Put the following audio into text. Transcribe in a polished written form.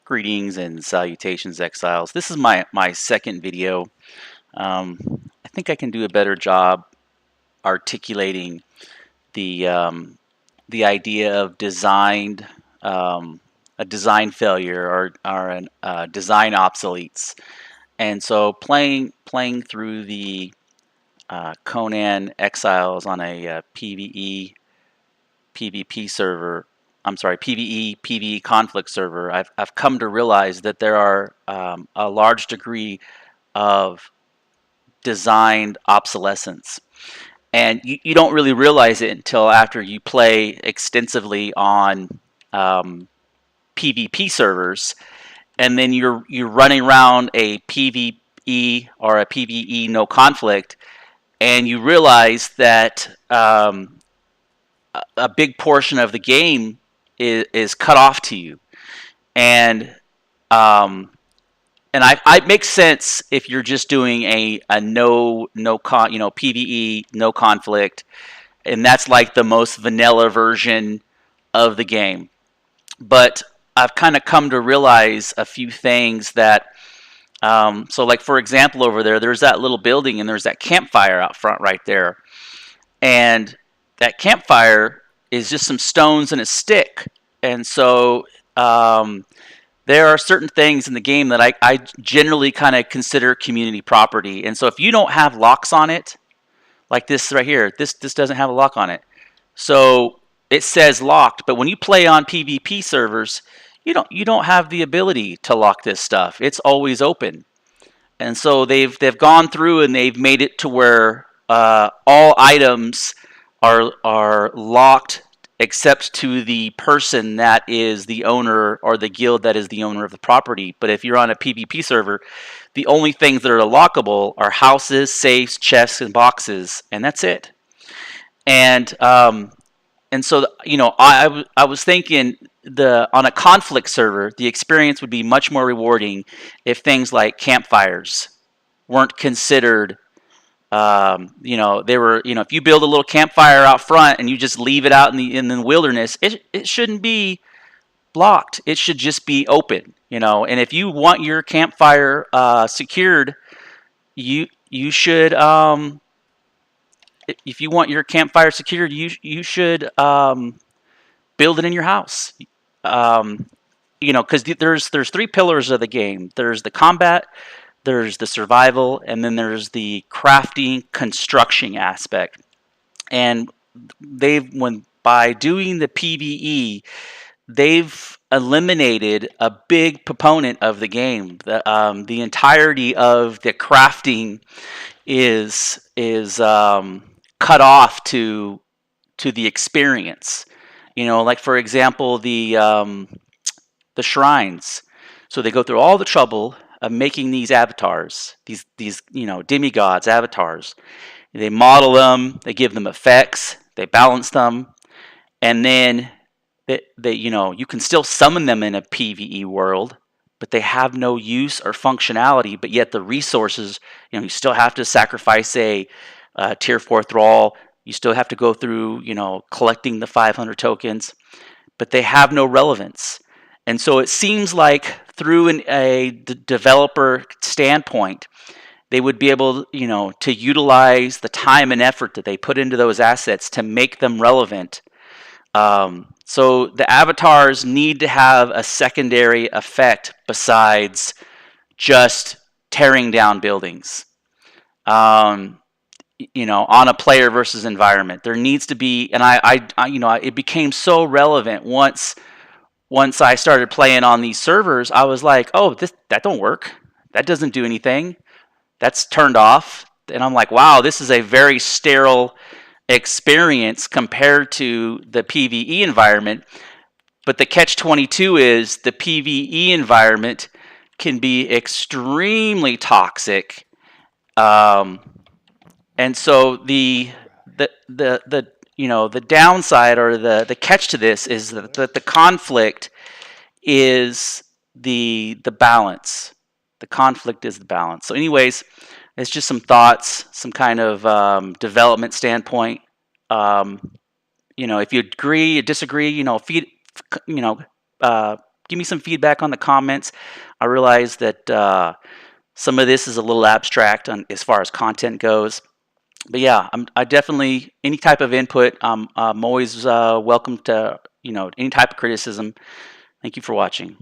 Greetings and salutations, exiles. This is my second video. I think I can do a better job articulating the idea of a design failure or an design obsoletes. And so playing through the Conan Exiles on a PvE PvP server. I'm sorry, PvE conflict server. I've come to realize that there are a large degree of designed obsolescence, and you don't really realize it until after you play extensively on PvP servers, and then you're running around a PvE or a PvE no conflict, and you realize that a big portion of the game is cut off to you, and I makes sense if you're just doing a PvE no conflict, and that's like the most vanilla version of the game. But I've kind of come to realize a few things that so like for example over there's that little building and there's that campfire out front right there, and that campfire is just some stones and a stick. And so there are certain things in the game that I generally kind of consider community property. And so if you don't have locks on it, like this right here, this doesn't have a lock on it. So it says locked, but when you play on PvP servers, you don't have the ability to lock this stuff. It's always open. And so they've gone through and they've made it to where all items are locked except to the person that is the owner or the guild that is the owner of the property. But if you're on a PvP server, the only things that are lockable are houses, safes, chests, and boxes, and that's it. And so I was thinking on a conflict server, the experience would be much more rewarding if things like campfires weren't considered. They were, if you build a little campfire out front and you just leave it out in the wilderness, it shouldn't be blocked. It should just be open, And if you want your campfire secured, you should. If you want your campfire secured, you should build it in your house. Because there's three pillars of the game. There's the combat, there's the survival, and then there's the crafting construction aspect. And by doing the PvE, they've eliminated a big proponent of the game. The entirety of the crafting is cut off to the experience. Like for example, the shrines. So they go through all the trouble of making these avatars, these demigods avatars. They model them, they give them effects, they balance them, and then you can still summon them in a PvE world, but they have no use or functionality. But yet the resources, you still have to sacrifice a tier 4 thrall. You still have to go through, collecting the 500 tokens, but they have no relevance. And so it seems like through a developer standpoint, they would be able, to utilize the time and effort that they put into those assets to make them relevant. So the avatars need to have a secondary effect besides just tearing down buildings. On a player versus environment, there needs to be, and it became so relevant once I started playing on these servers. I was like, oh, that don't work. That doesn't do anything. That's turned off. And I'm like, wow, this is a very sterile experience compared to the PvE environment. But the catch-22 is the PvE environment can be extremely toxic. And so the downside or the catch to this is that the conflict is the balance. The conflict is the balance. So anyways, it's just some thoughts, some kind of development standpoint. If you agree, you disagree, give me some feedback on the comments. I realize that some of this is a little abstract on as far as content goes. But yeah, I definitely, any type of input, I'm always welcome to, any type of criticism. Thank you for watching.